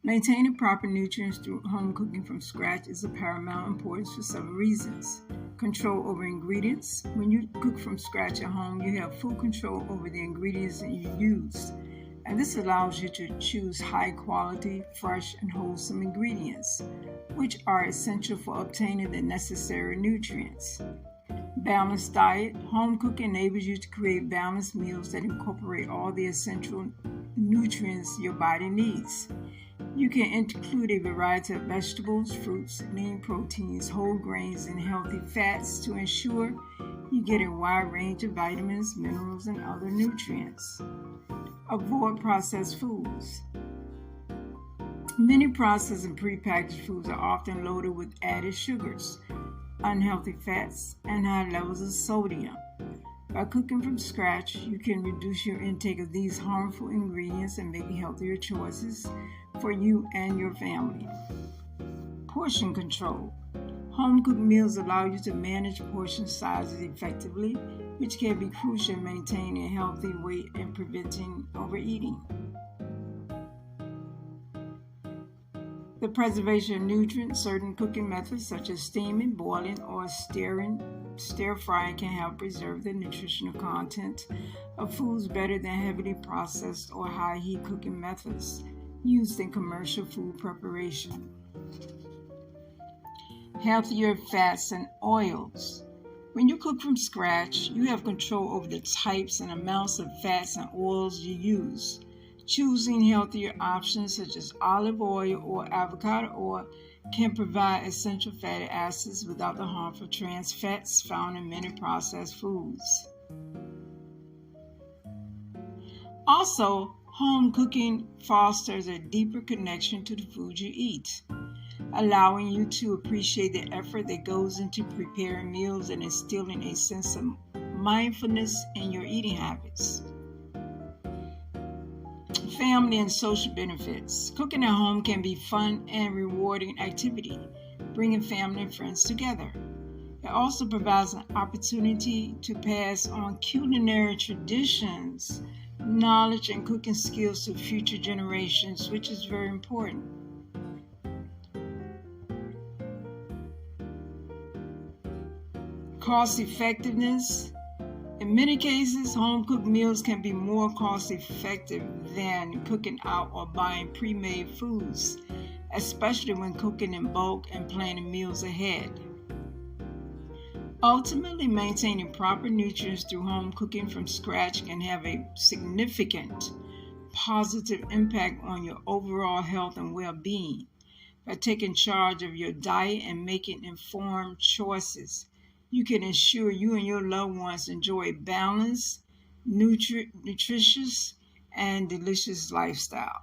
Maintaining proper nutrients through home cooking from scratch is of paramount importance for several reasons. Control over ingredients. When you cook from scratch at home, you have full control over the ingredients that you use. And this allows you to choose high quality, fresh, and wholesome ingredients, which are essential for obtaining the necessary nutrients. Balanced diet. Home cooking enables you to create balanced meals that incorporate all the essential nutrients your body needs. You can include a variety of vegetables, fruits, lean proteins, whole grains, and healthy fats to ensure you get a wide range of vitamins, minerals, and other nutrients. Avoid processed foods. Many processed and prepackaged foods are often loaded with added sugars, unhealthy fats, and high levels of sodium. By cooking from scratch, you can reduce your intake of these harmful ingredients and make healthier choices for you and your family. Portion control. Home-cooked meals allow you to manage portion sizes effectively, which can be crucial in maintaining a healthy weight and preventing overeating. The preservation of nutrients. Certain cooking methods such as steaming, boiling, or stir-frying can help preserve the nutritional content of foods better than heavily processed or high-heat cooking methods used in commercial food preparation. Healthier fats and oils. When you cook from scratch, you have control over the types and amounts of fats and oils you use. Choosing healthier options such as olive oil or avocado oil can provide essential fatty acids without the harmful trans fats found in many processed foods. Also, home cooking fosters a deeper connection to the food you eat, allowing you to appreciate the effort that goes into preparing meals and instilling a sense of mindfulness in your eating habits. Family and social benefits. Cooking at home can be fun and rewarding activity, bringing family and friends together. It also provides an opportunity to pass on culinary traditions, knowledge, and cooking skills to future generations, which is very important. Cost effectiveness. In many cases, home-cooked meals can be more cost-effective than cooking out or buying pre-made foods, especially when cooking in bulk and planning meals ahead. Ultimately, maintaining proper nutrients through home cooking from scratch can have a significant positive impact on your overall health and well-being. By taking charge of your diet and making informed choices, you can ensure you and your loved ones enjoy a balanced, nutritious, and delicious lifestyle.